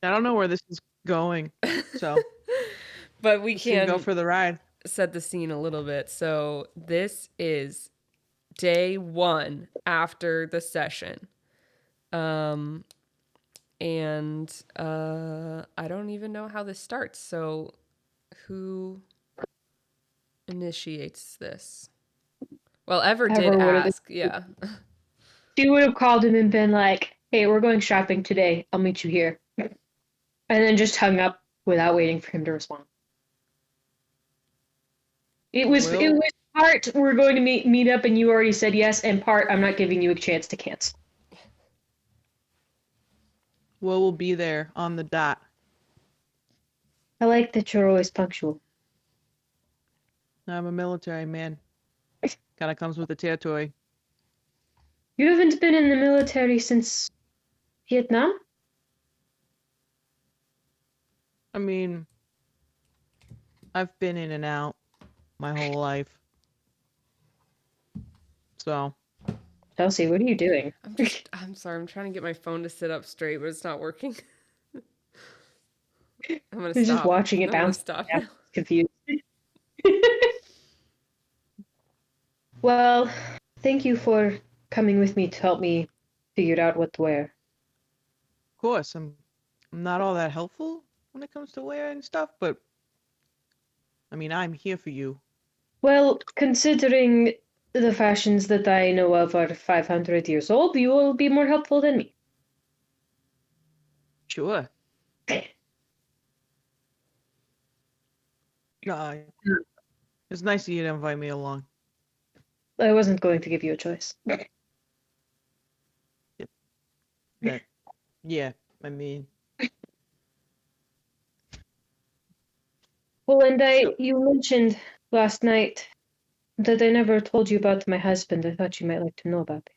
I don't know where this is going, so But we just gonna go can for the ride. set the scene a little bit. So this is day one after the session. Um, and I don't even know how this starts. So who initiates this? Well, Ever did Ever would have. ask, yeah. She would have called him and been like, "Hey, we're going shopping today. I'll meet you here," and then just hung up without waiting for him to respond. It Will was part we're going to meet up and you already said yes, and part I'm not giving you a chance to cancel. Will be there on the dot. I like that you're always punctual. I'm a military man. Kind of comes with the territory. You haven't been in the military since Vietnam? I mean, I've been in and out my whole life. So, Chelsea, what are you doing? I'm sorry, I'm trying to get my phone to sit up straight, but it's not working. I'm gonna You're just stop. watching it I'm gonna bounce. stop Yeah, now. confused. Well, thank you for coming with me to help me figure out what to wear. of course, I'm not all that helpful when it comes to wearing stuff, but I mean, I'm here for you. Well, considering the fashions that I know of are 500 years old, you will be more helpful than me. Sure. It's nice of you to invite me along. I wasn't going to give you a choice. That, yeah, I mean, Well, and so, you mentioned last night that I never told you about my husband. I thought you might like to know about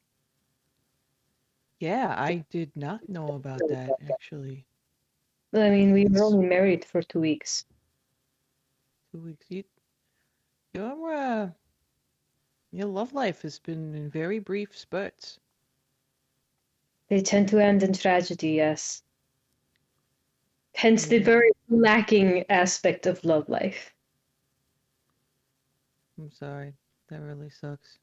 yeah, I did not know about that actually. it. I mean, we were It's only married for 2 weeks. 2 weeks. Your your love life has been in very brief spurts. They tend to end in tragedy, yes. Hence the Yeah, very lacking aspect of love life. I'm sorry. That really sucks.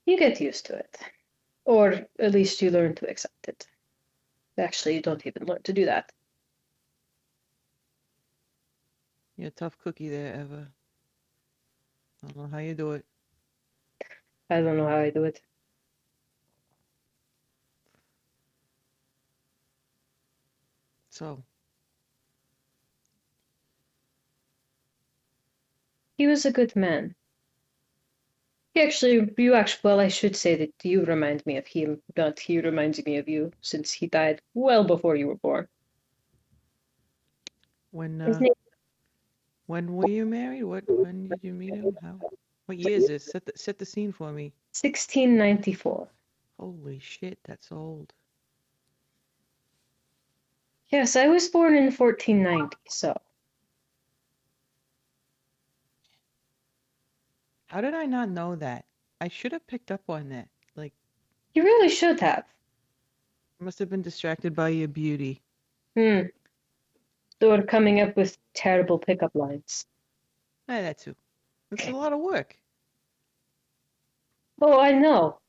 You get used to it. Or at least you learn to accept it. Actually, you don't even learn to do that. You're a tough cookie there, Eva. I don't know how you do it. I don't know how I do it. So, He was a good man. Well, I should say that you remind me of him, not he reminds me of you, since he died well before you were born. when His uh name when were you married? When did you meet him? How? What year is this? Set the scene for me. 1694. Holy shit, that's old. Yes, I was born in 1490, so How did I not know that? I should have picked up on that. Like, you really should have. I must have been distracted by your beauty. Hmm. Or coming up with terrible pickup lines. That too. It's a lot of work. Oh, I know.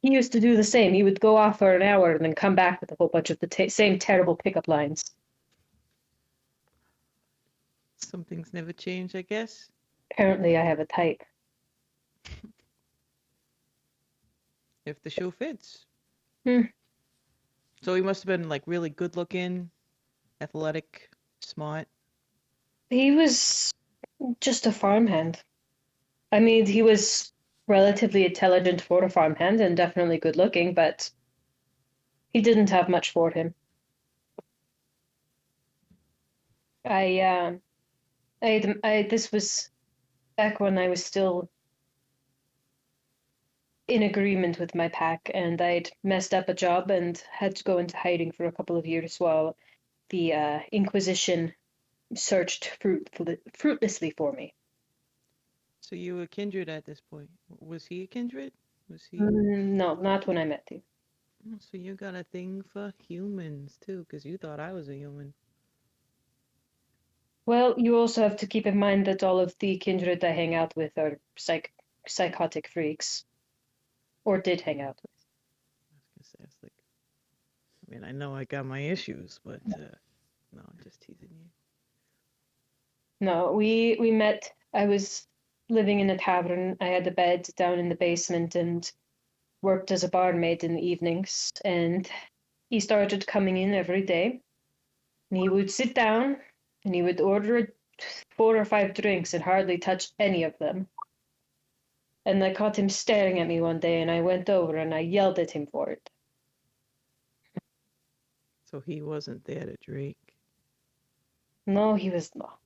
He used to do the same. He would go off for an hour and then come back with a whole bunch of the same terrible pickup lines. Some things never change, I guess. Apparently, I have a type. If the shoe fits. Hmm. So he must have been like really good looking, athletic, smart. He was just a farmhand. I mean, he was relatively intelligent for a farmhand and definitely good looking, but he didn't have much for him. I, this was back when I was still in agreement with my pack, and I'd messed up a job and had to go into hiding for a couple of years while the Inquisition searched fruitlessly for me. So you were kindred at this point. Was he a kindred? Was he? No, not when I met you. Oh, so you got a thing for humans too, because you thought I was a human. Well, you also have to keep in mind that all of the kindred I hang out with are psychotic freaks, or did hang out with. I was gonna say, it's like, I mean, I know I got my issues, but no, I'm just teasing you. No, we met. I was living in a tavern. I had a bed down in the basement and worked as a barmaid in the evenings. And he started coming in every day. And he would sit down and he would order 4 or 5 drinks and hardly touch any of them. And I caught him staring at me one day, and I went over and I yelled at him for it. So he wasn't there to drink. No, he was not.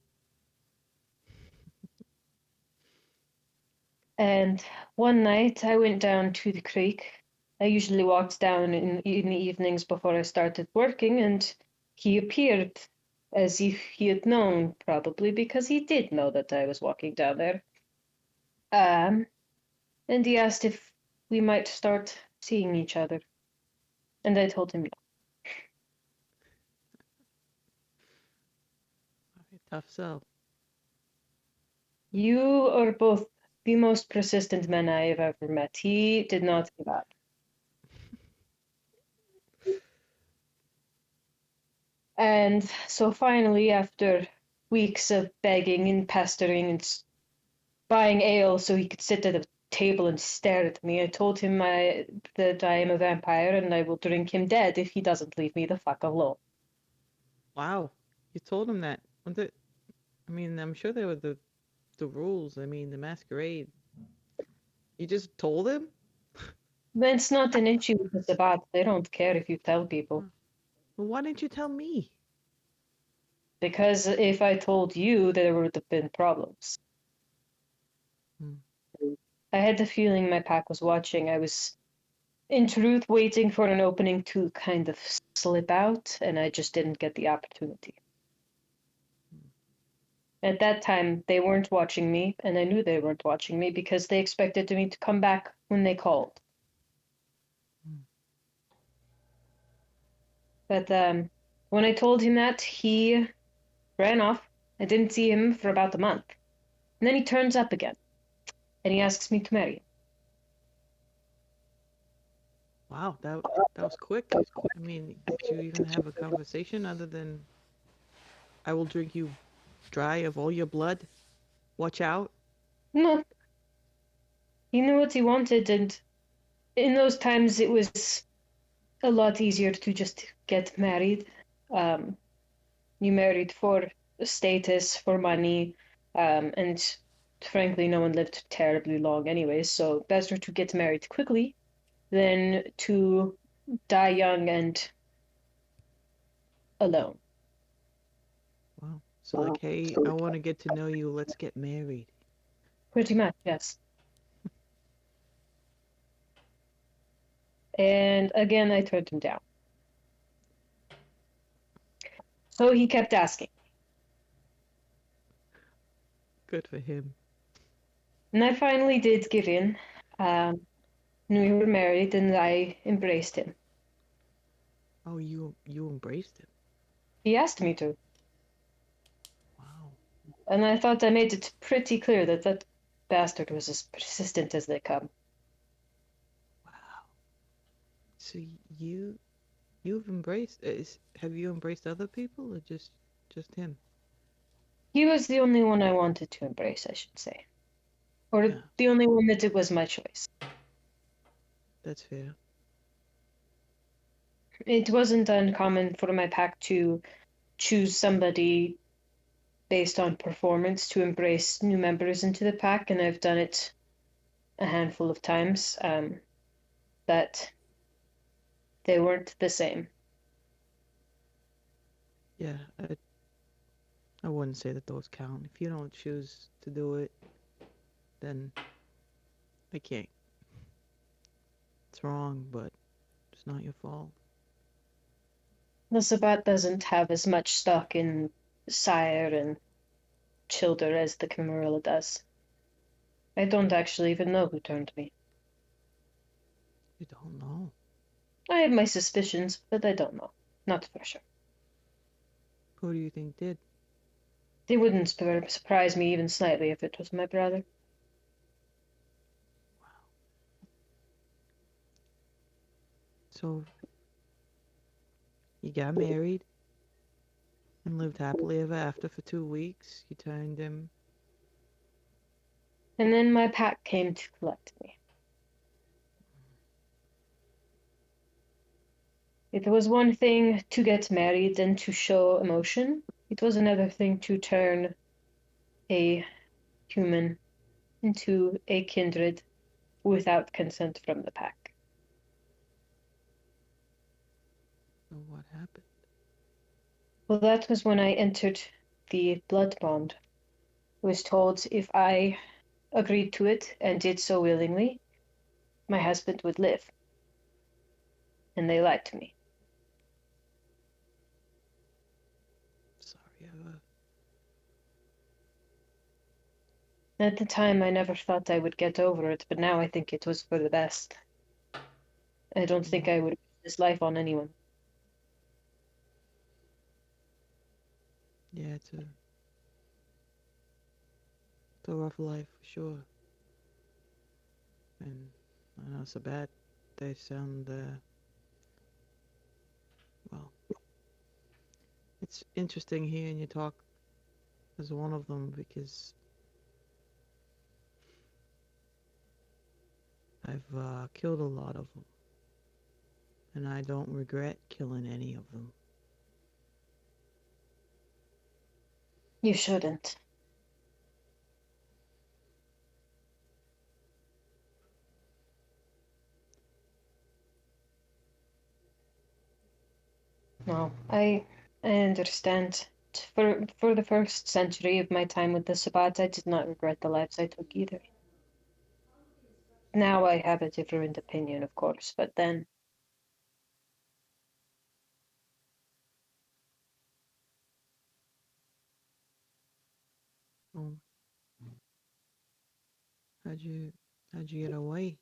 And one night I went down to the creek. I usually walked down in the evenings before I started working, and he appeared as if he had known, probably because he did know that I was walking down there. Um, and he asked if we might start seeing each other. And I told him no. Tough sell. You are both the most persistent men I have ever met. He did not give up. And so finally, after weeks of begging and pestering and buying ale so he could sit at a table and stare at me, I told him that I am a vampire and I will drink him dead if he doesn't leave me the fuck alone. Wow, you told him that. I mean, I'm sure there were the rules. I mean, the masquerade. You just told him? But it's not an issue with the Sabbat. They don't care if you tell people. Well, why didn't you tell me? Because if I told you, there would have been problems. Hmm. I had the feeling my pack was watching. I was, in truth, waiting for an opening to kind of slip out, and I just didn't get the opportunity. At that time, they weren't watching me, and I knew they weren't watching me because they expected me to come back when they called. Hmm. But when I told him that, he ran off. I didn't see him for about a month. And then he turns up again, and he asks me to marry him. Wow, that was quick. I mean, did you even have a conversation other than I will drink you dry of all your blood? Watch out. No, he knew what he wanted, and in those times it was a lot easier to just get married. Um, you married for status, for money, and frankly, no one lived terribly long anyway, so better to get married quickly than to die young and alone. Wow. So like, hey, I want to get to know you. Let's get married. Pretty much, yes. And again, I turned him down. So he kept asking. Good for him. And I finally did give in. And we were married, and I embraced him. Oh, you embraced him. He asked me to. Wow. And I thought I made it pretty clear that that bastard was as persistent as they come. Wow. So you've embraced have you embraced other people or just him? He was the only one I wanted to embrace, I should say. Or Yeah, the only one that it was my choice. that's fair. It wasn't uncommon for my pack to choose somebody based on performance to embrace new members into the pack, and I've done it a handful of times. But they weren't the same. Yeah, I wouldn't say that those count. If you don't choose to do it, then I can't. It's wrong, but it's not your fault. The Sabbat doesn't have as much stock in sire and childer as the Camarilla does. I don't actually even know who turned me. You don't know. I have my suspicions, but I don't know. Not for sure. Who do you think did? They wouldn't surprise me even slightly if it was my brother. So you got married and lived happily ever after for 2 weeks. You turned him. And then my pack came to collect me. It was one thing to get married and to show emotion. It was another thing to turn a human into a kindred without consent from the pack. So what happened? Well, that was when I entered the blood bond. I was told if I agreed to it and did so willingly, my husband would live. And they lied to me. Sorry ever. At the time, I never thought I would get over it, but now I think it was for the best. I don't think I would wish this life on anyone. Yeah, it's a rough life for sure. And I know it's a bad. They sound well. It's interesting hearing you talk as one of them because I've killed a lot of them, and I don't regret killing any of them. You shouldn't. No, I understand. For the first century of my time with the Sabbat, I did not regret the lives I took either. Now I have a different opinion, of course, but then Oh, how'd you how'd you get away?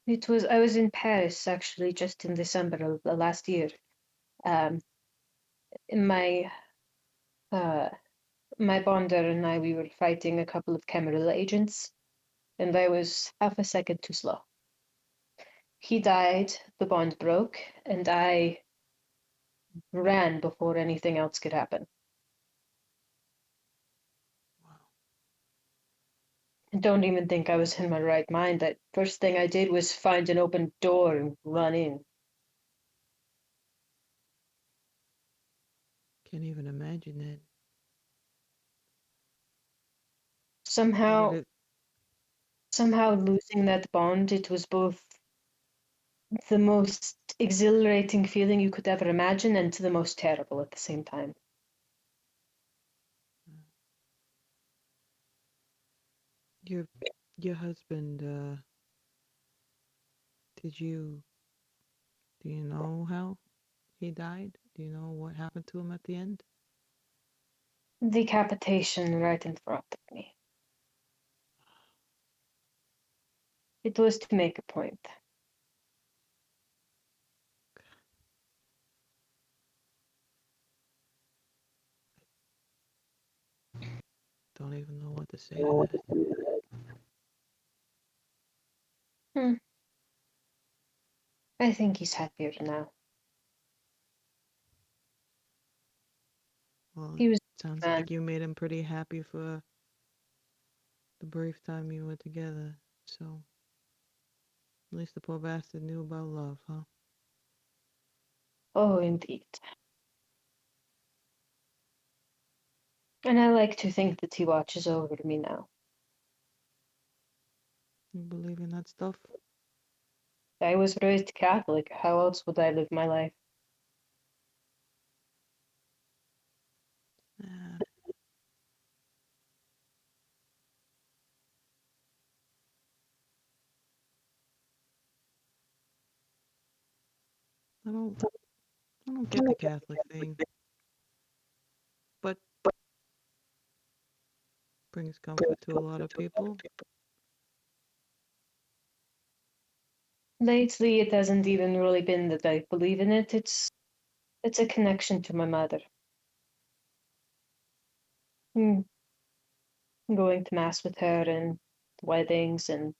I was in Paris actually just in December of the last year. Um, my uh, my bonder and I we were fighting a couple of Camarilla agents, and I was half a second too slow. He died, the bond broke, and I ran before anything else could happen. Wow, I don't even think I was in my right mind. That first thing I did was find an open door and run in. can't even imagine that. How did Somehow, it? somehow losing that bond, it was both the most exhilarating feeling you could ever imagine and the most terrible at the same time. Your your husband? Did you do you know how he died? Do you know what happened to him at the end? Decapitation right in front of me. It was to make a point. Don't even know what to say to that. Hmm. I think he's happier now. Well, it He was sounds a man. like you made him pretty happy for the brief time you were together. So at least the poor bastard knew about love, huh? Oh, indeed. And I like to think that he watches over me now. You believe in that stuff? I was raised Catholic. How else would I live my life? Uh, I don't I don't get the Catholic thing, but brings comfort to a lot of people. Lately, it hasn't even really been that I believe in it. It's a connection to my mother. Hmm, going to mass with her and weddings and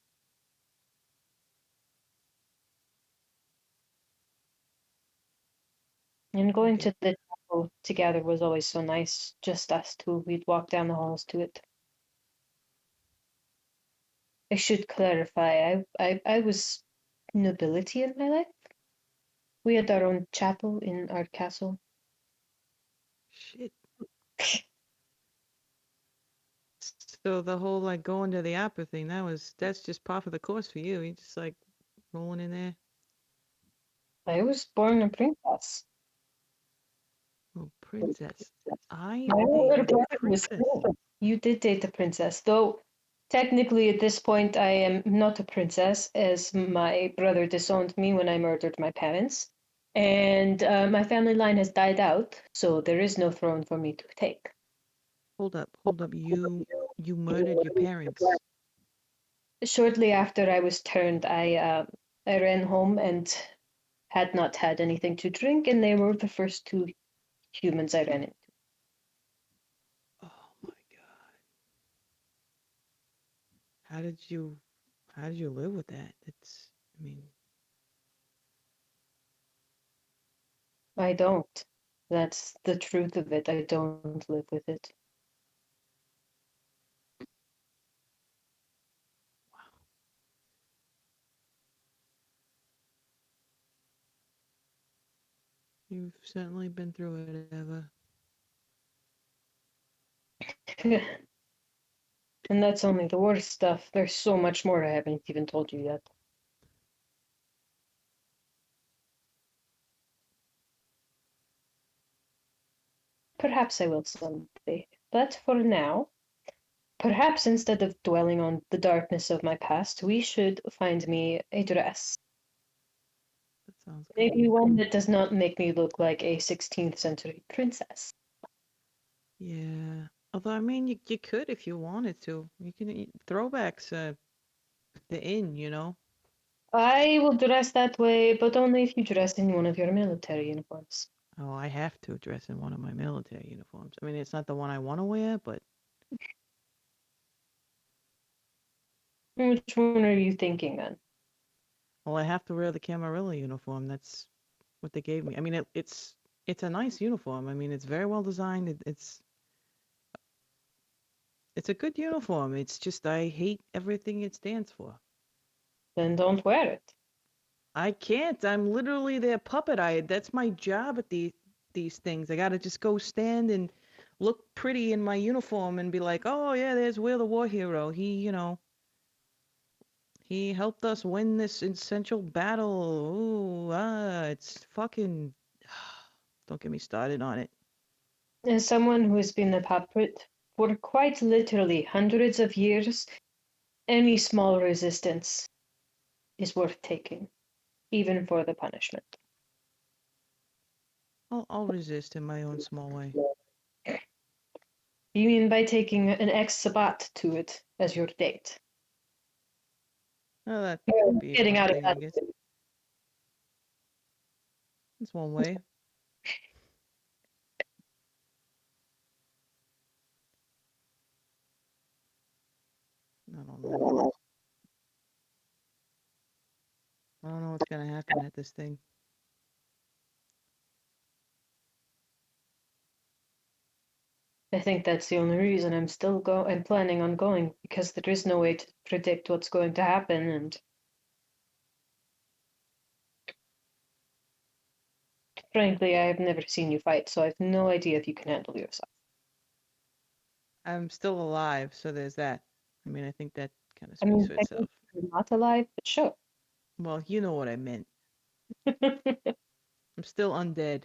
I going get to the chapel together was always so nice. Just us two. We'd walk down the halls to it. I should clarify, I was nobility in my life. We had our own chapel in our castle. shit. So the whole like going to the opera thing, that's just par for the course for you. You just like rolling in there. I was born a princess. Oh, princess. I My older dated a brother was princess. cool. You did date a princess, though technically at this point I am not a princess, as my brother disowned me when I murdered my parents. And my family line has died out, so there is no throne for me to take. Hold up, hold up. You murdered your parents. Shortly after I was turned, I ran home and had not had anything to drink, and they were the first two humans I ran into. Oh my God. How did you how did you live with that? It's I mean, I don't. That's the truth of it. I don't live with it. you've certainly been through it, Eva. And that's only the worst stuff. There's so much more I haven't even told you yet. Perhaps I will someday. But for now, perhaps instead of dwelling on the darkness of my past, we should find me a dress. That sounds good. Maybe one that does not make me look like a 16th century princess. Yeah. Although I mean you could if you wanted to. You can throwbacks the in, you know. I will dress that way, but only if you dress in one of your military uniforms. Oh, I have to dress in one of my military uniforms. I mean, it's not the one I want to wear, but Which one are you thinking then? well, I have to wear the Camarilla uniform. That's what they gave me. I mean, it's a nice uniform. I mean, it's very well designed. It's a good uniform. It's just I hate everything it stands for. Then don't wear it. I can't. I'm literally their puppet. That's my job at these things. I gotta just go stand and look pretty in my uniform and be like, oh yeah, there's Will the War Hero. He helped us win this essential battle. Ooh, it's fucking. Don't get me started on it. As someone who has been a puppet for quite literally hundreds of years, any small resistance is worth taking, even for the punishment. I'll resist in my own small way. You mean by taking an ex-Sabat to it as your date? Oh, that Yeah, could be getting one out of way, I that. guess. That's one way. I don't know. I don't know what's gonna happen at this thing. I think that's the only reason I'm planning on going, because there is no way to predict what's going to happen, and frankly, I have never seen you fight, so I have no idea if you can handle yourself. I'm still alive, so there's that. I mean, I think that kind of I speaks mean, for technically itself. you're not alive, but sure. Well, you know what I meant. I'm still undead,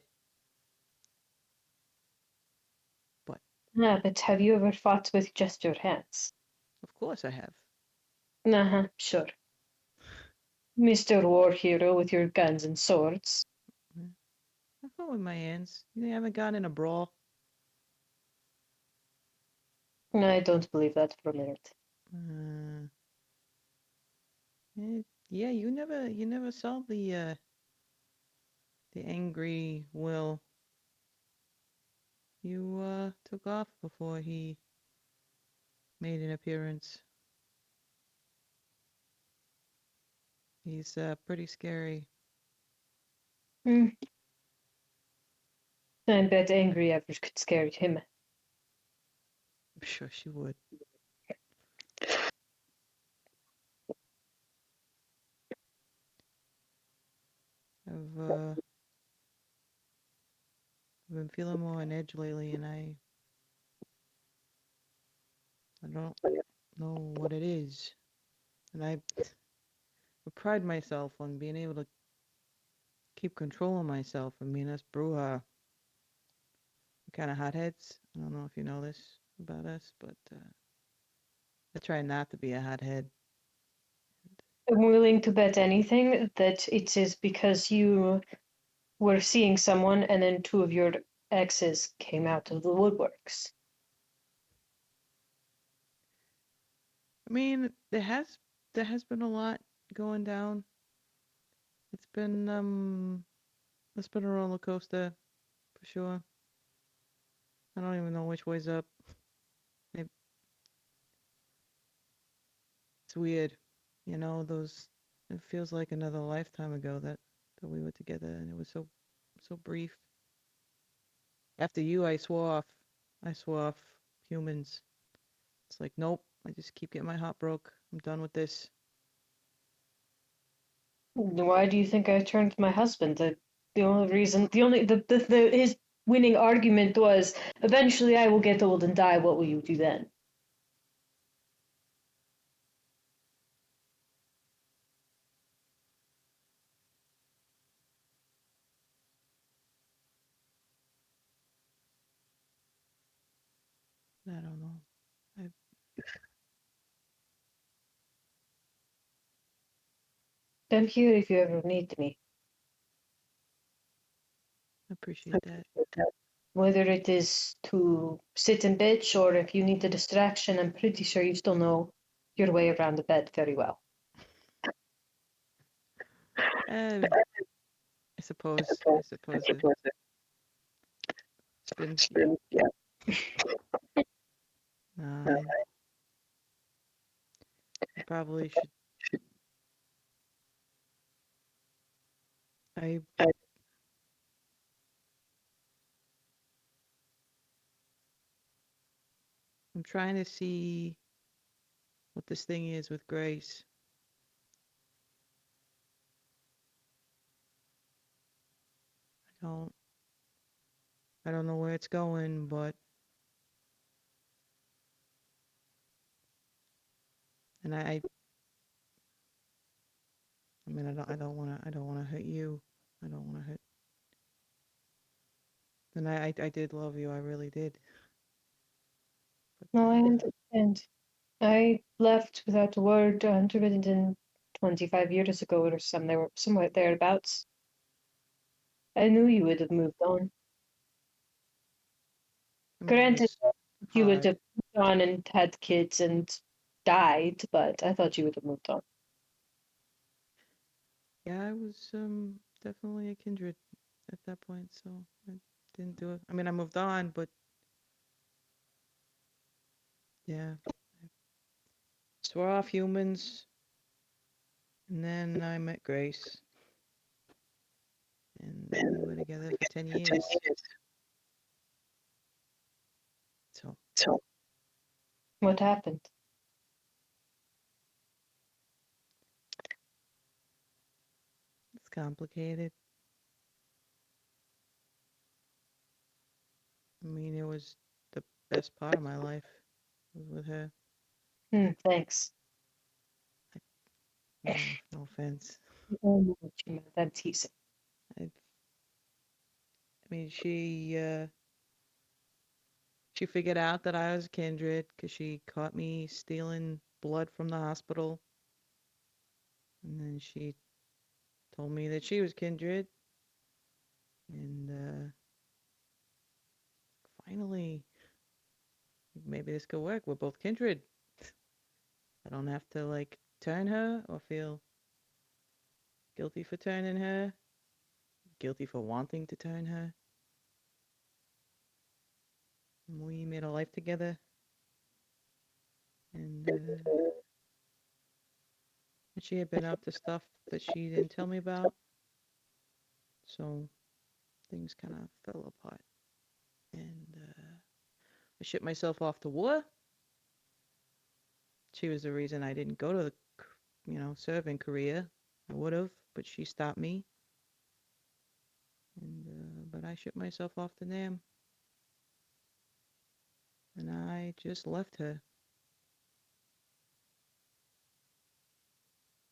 but Yeah, but have you ever fought with just your hands? of course I have. Uh-huh, sure. Mr. War Hero with your guns and swords. Yeah, I fought with my hands. You haven't gotten in a brawl. No, I don't believe that for a minute. Uh, Yeah, you never saw the angry Will. You took off before he made an appearance. He's pretty scary. Hmm. I bet angry ever could scare him. I'm sure she would. I've been feeling more on edge lately, and I don't know what it is. And I pride myself on being able to keep control of myself. I mean, us Bruja, kind of hotheads. I don't know if you know this about us, but I try not to be a hothead. I'm willing to bet anything that it is because you were seeing someone and then two of your exes came out of the woodworks. I mean, there has been a lot going down. It's been it's been a roller coaster for sure. I don't even know which way's up. It, it's weird, those. It feels like another lifetime ago that we were together, and it was so brief. After you, I swore off. I swore off humans. It's like, nope. I just keep getting my heart broke. I'm done with this. Why do you think I turned to my husband? The only reason, his winning argument was, eventually I will get old and die. What will you do then? I don't know. I I'm here if you ever need me. appreciate that. Whether it is to sit and bitch or if you need a distraction, I'm pretty sure you still know your way around the bed very well. Uh, I suppose. I suppose it's been. Yeah. I probably should. I I'm trying to see what this thing is with Grace. I don't. I don't know where it's going, but and I mean, I don't wanna hurt you. I don't wanna hurt. And I did love you. I really did. But No, I understand. I left without a word 125 years ago or somewhere thereabouts. I knew you would have moved on. I mean, it Granted, was you would hard. have moved on and had kids and died, but I thought you would have moved on. Yeah, I was definitely a kindred at that point, so I didn't do it. I mean, I moved on, but yeah, swore off humans, and then I met Grace, and we were together for 10 years. So What happened? it's complicated. I mean, it was the best part of my life was with her. Thanks. No offense. I don't know what you meant. I'm teasing. I mean, she figured out that I was kindred because she caught me stealing blood from the hospital, and then she told me that she was kindred, and finally, maybe this could work. We're both kindred. I don't have to like turn her or feel Guilty for turning her. Guilty for wanting to turn her. We made a life together. And she had been up to stuff that she didn't tell me about. So things kind of fell apart. And I shipped myself off to war. She was the reason I didn't go to the, serve in Korea. I would have, but she stopped me. And but I shipped myself off to Nam. And I just left her.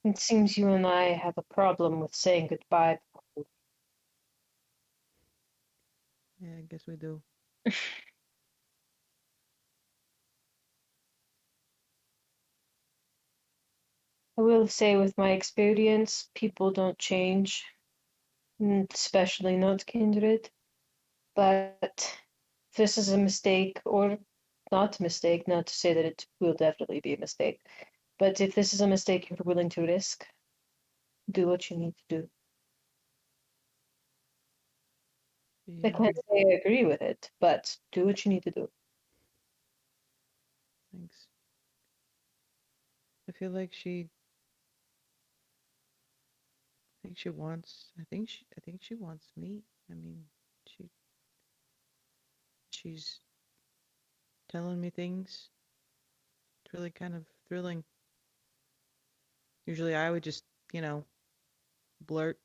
It seems you and I have a problem with saying goodbye. Yeah, I guess we do. I will say, with my experience, people don't change, especially not kindred. But if this is a mistake, or not a mistake, not to say that it will definitely be a mistake, but if this is a mistake you're willing to risk, do what you need to do. I Yeah, can't say I agree with it, but do what you need to do. thanks. I feel like I think she wants me. I mean, she's telling me things. It's really kind of thrilling. Usually I would just, blurt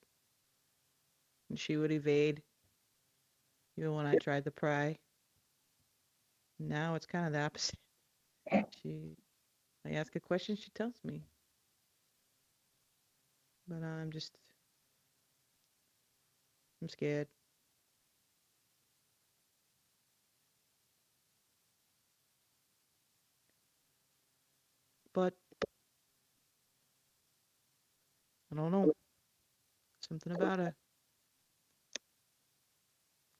and she would evade, even when I tried to pry. Now it's kind of the opposite. She, I ask a question, she tells me. But I'm scared. But I don't know. Something about her.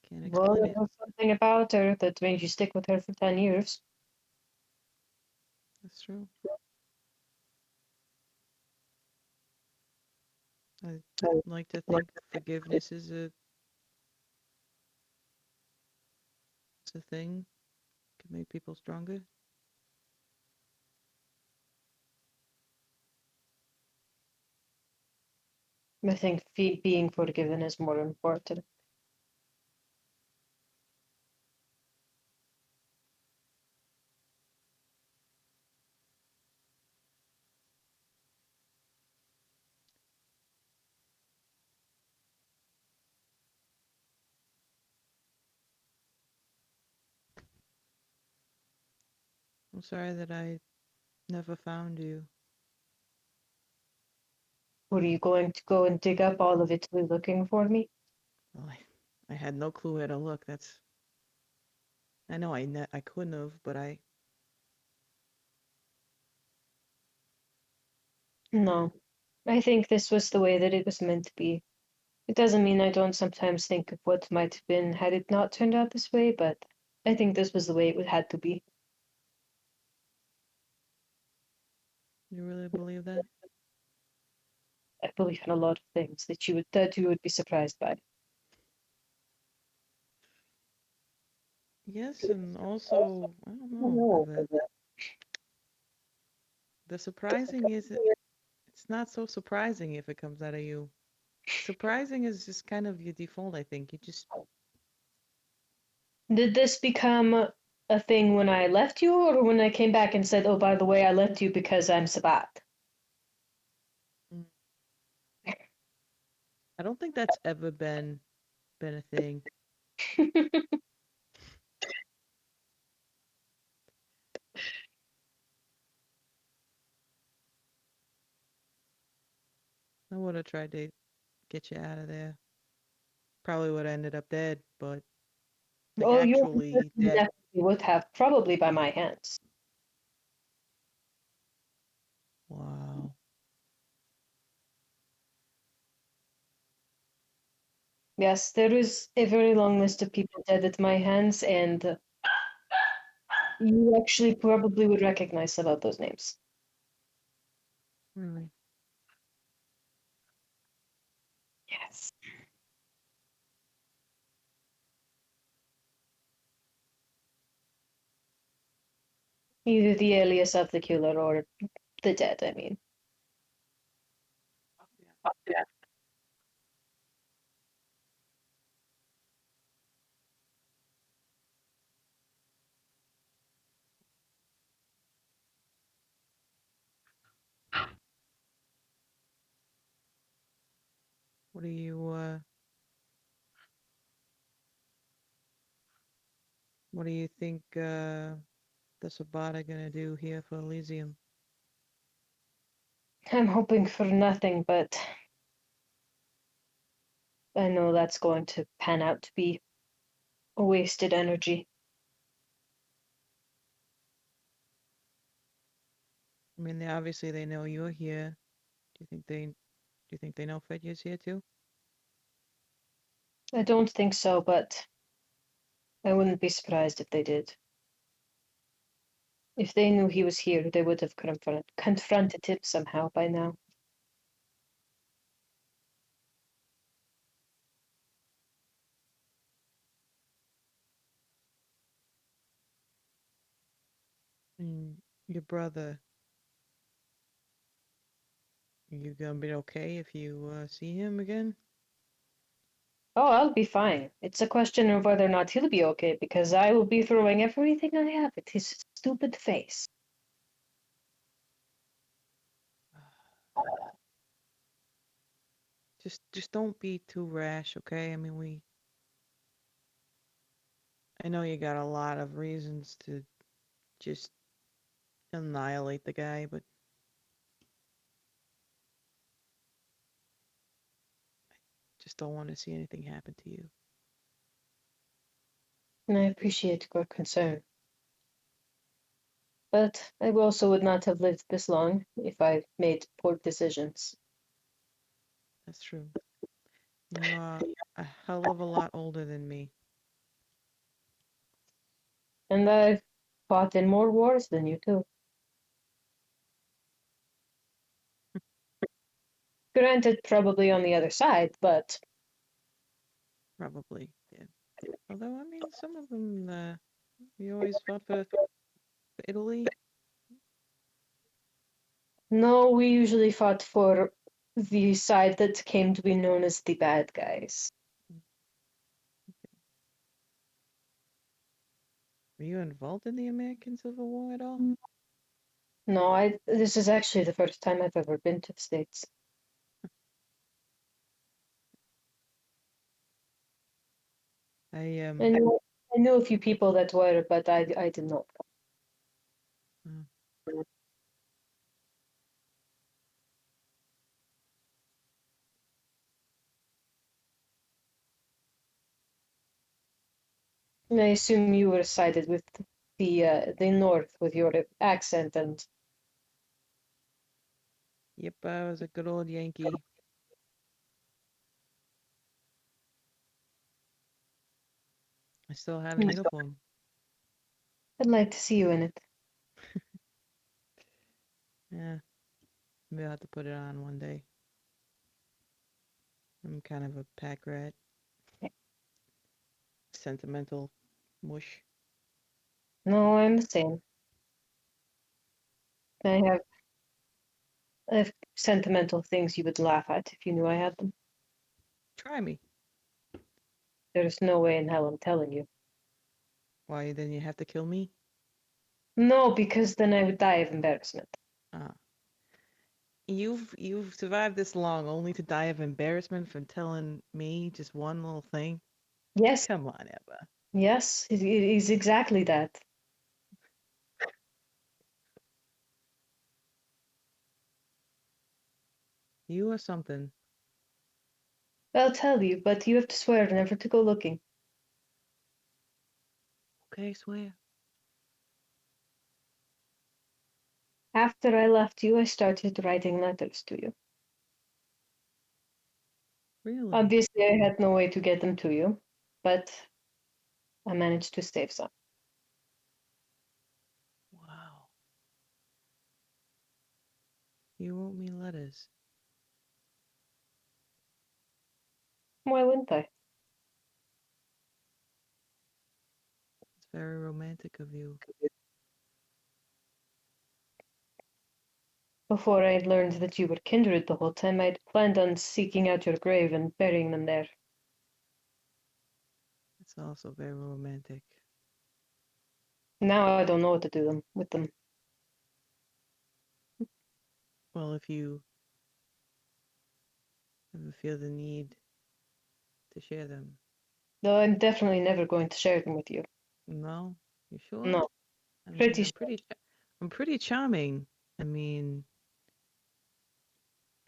Can't Well, explain there it. was something about her that made you stick with her for 10 years. That's true. I like to think forgiveness is a thing. Can make people stronger. I think being forgiven is more important. I'm sorry that I never found you. Were you going to go and dig up all of Italy looking for me? Well, I had no clue where to look. I know I couldn't have, but No. I think this was the way that it was meant to be. It doesn't mean I don't sometimes think of what might have been had it not turned out this way, but I think this was the way it had to be. you really believe that? I believe in a lot of things that you would be surprised by. Yes, and also, I don't know, the surprising is it's not so surprising if it comes out of you. Surprising is just kind of your default, I think. You just Did this become a thing when I left you, or when I came back and said, "Oh, by the way, I left you because I'm Sabat"? mm, I don't think that's ever been a thing. I would have tried to get you out of there. Probably would have ended up dead, but like Oh, you actually dead. definitely would have, probably by my hands. Wow. Yes, there is a very long list of people dead at my hands, and you actually probably would recognize some of those names. Really? Yes. Either the alias of the killer or the dead, I mean. Yeah. What do you think the Sabata gonna do here for Elysium? I'm hoping for nothing, but I know that's going to pan out to be a wasted energy. I mean, obviously they know you're here. Do you think they know Fedya's here too? I don't think so, but I wouldn't be surprised if they did. If they knew he was here, they would have confronted him somehow by now. Your brother, you gonna be okay if you see him again? Oh, I'll be fine. It's a question of whether or not he'll be okay, because I will be throwing everything I have at his stupid face. Just don't be too rash, okay? I mean, I know you got a lot of reasons to just annihilate the guy, but just don't want to see anything happen to you. And I appreciate your concern. But I also would not have lived this long if I made poor decisions. That's true. You're a hell of a lot older than me. And I've fought in more wars than you too. Granted, probably on the other side, but Probably, yeah. Although, I mean, some of them, you always fought for Italy. no, we usually fought for the side that came to be known as the bad guys. Were you involved in the American Civil War at all? No, this is actually the first time I've ever been to the States. I I knew a few people that were, but I did not. uh, And I assume you were sided with the North with your accent and yep, I was a good old Yankee. I still have the uniform. I'd like to see you in it. Yeah, maybe I'll have to put it on one day. I'm kind of a pack rat. Sentimental mush. No, I'm the same. I have sentimental things you would laugh at if you knew I had them. Try me. There's no way in hell I'm telling you. Why, then you have to kill me? No, because then I would die of embarrassment. Ah. You've survived this long only to die of embarrassment from telling me just one little thing? Yes, Come on, Eva. yes, it is exactly that. You are something. I'll tell you, but you have to swear never to go looking. Okay, swear. After I left you, I started writing letters to you. Really? Obviously, I had no way to get them to you, but I managed to save some. Wow. You wrote me letters. Why wouldn't I? It's very romantic of you. Before I'd learned that you were kindred the whole time, I'd planned on seeking out your grave and burying them there. It's also very romantic. Now I don't know what to do with them. Well, if you ever feel the need to share them. Though I'm definitely never going to share them with you. No? You sure? No, I mean, pretty sure. I'm pretty charming. I mean,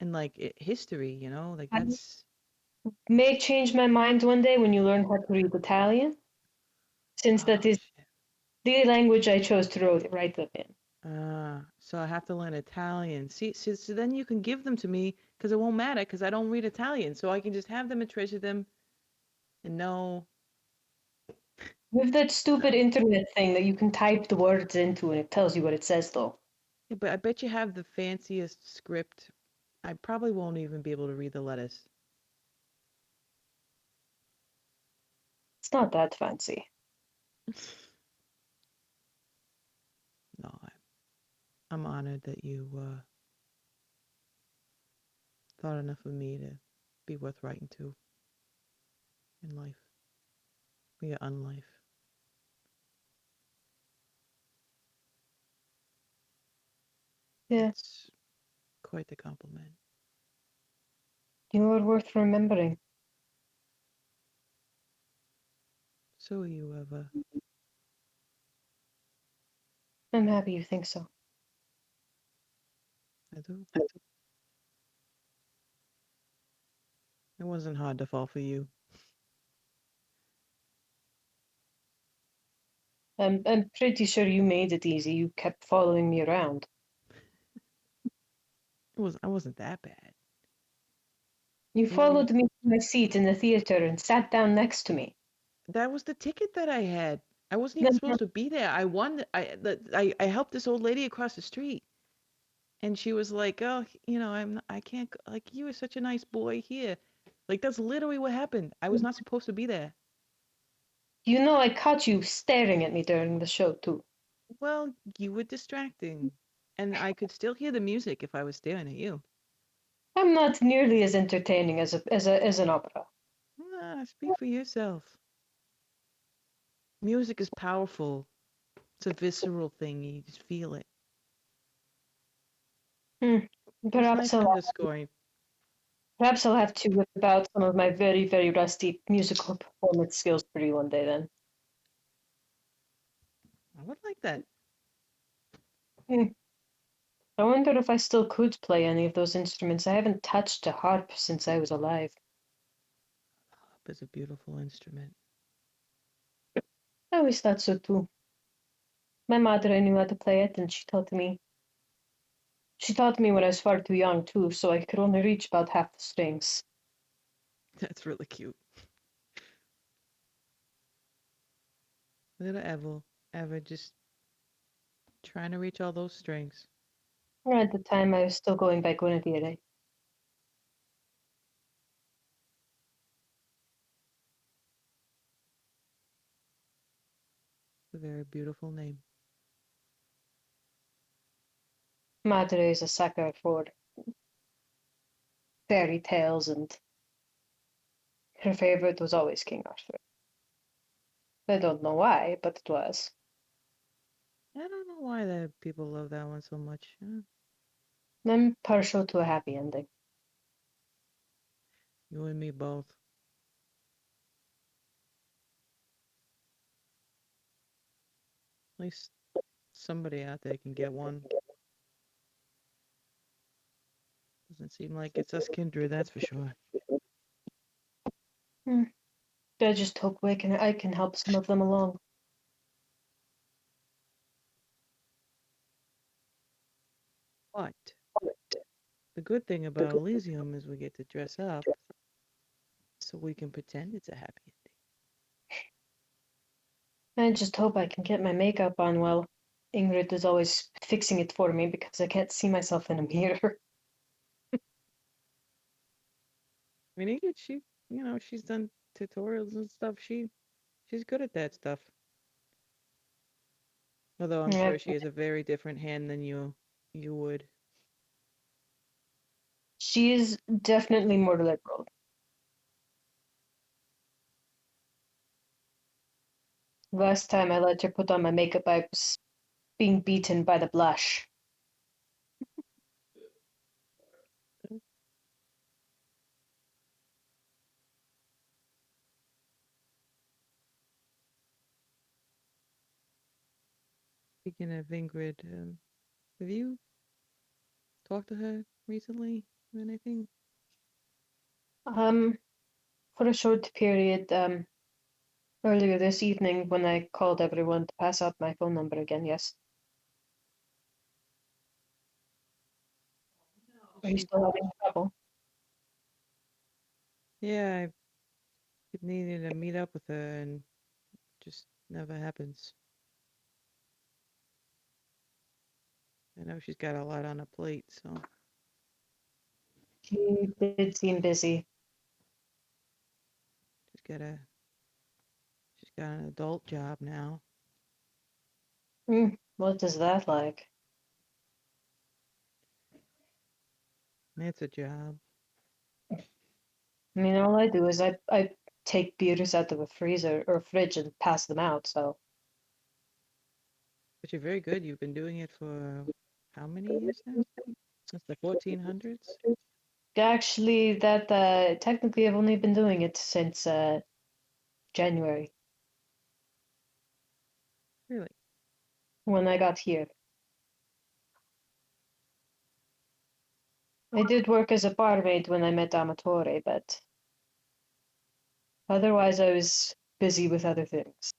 in like history, like I that's may change my mind one day when you learn how to read Italian, since that oh is shit. the language I chose to write them in. So I have to learn Italian. See, so then you can give them to me because it won't matter because I don't read Italian. So I can just have them and treasure them and know. With that stupid internet thing that you can type the words into and it tells you what it says, though. Yeah, but I bet you have the fanciest script. I probably won't even be able to read the letters. It's not that fancy. No, I'm honored that you thought enough of me to be worth writing to in life. Yeah, unlife. Yeah, It's quite the compliment. you are worth remembering. So are you, Eva. I'm happy you think so. I do. It wasn't hard to fall for you. I'm pretty sure you made it easy. You kept following me around. I wasn't that bad. You I mean, followed me to my seat in the theater and sat down next to me. that was the ticket that I had. I wasn't even Then supposed to be there. I won. I helped this old lady across the street, and she was like, "Oh, I can't. Like, you were such a nice boy here." Like, that's literally what happened. I was not supposed to be there. you know I caught you staring at me during the show too. Well, you were distracting, and I could still hear the music if I was staring at you. I'm not nearly as entertaining as an opera. Speak for yourself. Music is powerful. It's a visceral thing. You just feel it. Hmm. It was Perhaps nice I'll underscoring. perhaps I'll have to whip out some of my very, very rusty musical performance skills for you one day then. I would like that. Hmm. I wonder if I still could play any of those instruments. I haven't touched a harp since I was alive. Harp is a beautiful instrument. I always thought so too. My mother knew how to play it, and she taught me. She taught me when I was far too young too, so I could only reach about half the strings. That's really cute. Little Eva just trying to reach all those strings. At the time, I was still going by Guinevere. It's a very beautiful name. Madre is a sucker for fairy tales, and her favorite was always King Arthur. I don't know why, but it was. I don't know why that people love that one so much. I'm partial to a happy ending. You and me both. At least somebody out there can get one. Doesn't seem like it's us kindred, that's for sure. Hmm. I just hope I can help some of them along. But the good thing about Elysium is we get to dress up so we can pretend it's a happy ending. I just hope I can get my makeup on well. Ingrid is always fixing it for me because I can't see myself in a mirror. I mean, she she's done tutorials and stuff. She's good at that stuff. Although I'm Yeah, sure she has a very different hand than you would. she's definitely more liberal. Last time I let her put on my makeup, I was being beaten by the blush. Speaking of Ingrid, have you talked to her recently or anything? Um, for a short period, earlier this evening when I called everyone to pass out my phone number again, yes. Are you She, still having trouble? yeah, I keep needing to meet up with her and just never happens. I know she's got a lot on her plate, so She did seem busy. she's got a she's got an adult job now. What is that like? It's a job, I mean, all I do is I take beers out of a freezer or fridge and pass them out, so. but you're very good. You've been doing it for how many years now? Since the 1400s? Actually, that technically I've only been doing it since January Really? when I got here. I did work as a barmaid when I met Amatore, but otherwise I was busy with other things.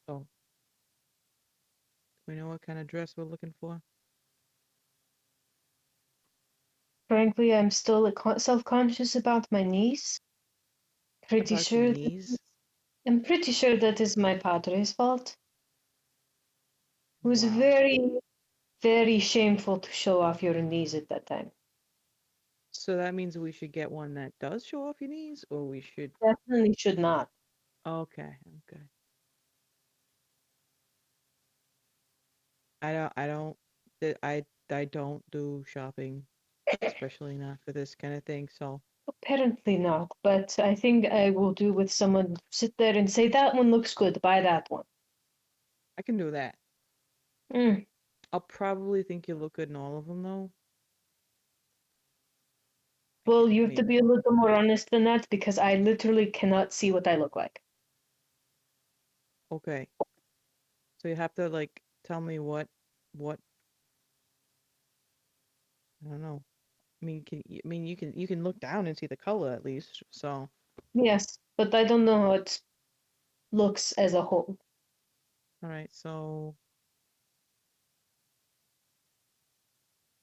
So, we know what kind of dress we're looking for? Frankly, I'm still self-conscious about my knees. Pretty About your sure knees? I'm pretty sure that is my padre's fault. It was Wow. very, very shameful to show off your knees at that time. So that means we should get one that does show off your knees, or we should. Definitely should not. Okay, okay. I don't do shopping, especially not for this kind of thing. So Apparently not, but I think I will do with someone sit there and say that one looks good, buy that one. I can do that. Mm. I'll probably think you look good in all of them, though. Well, you I have to mean, be a little more honest than that because I literally cannot see what I look like. okay. So you have to like tell me what I don't know. I mean, you can look down and see the color at least. So Yes, but I don't know how it looks as a whole. all right. So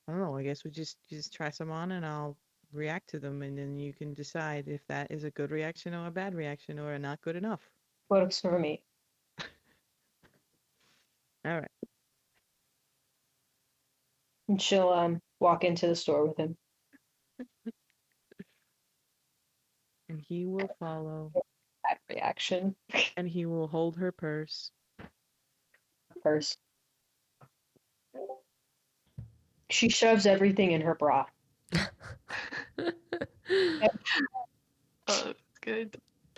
I don't know. I guess we just try some on and I'll react to them, and then you can decide if that is a good reaction or a bad reaction or a not good enough. Works for me. All right. And she'll walk into the store with him And he will follow, that reaction and he will hold her purse. first. She shoves everything in her bra.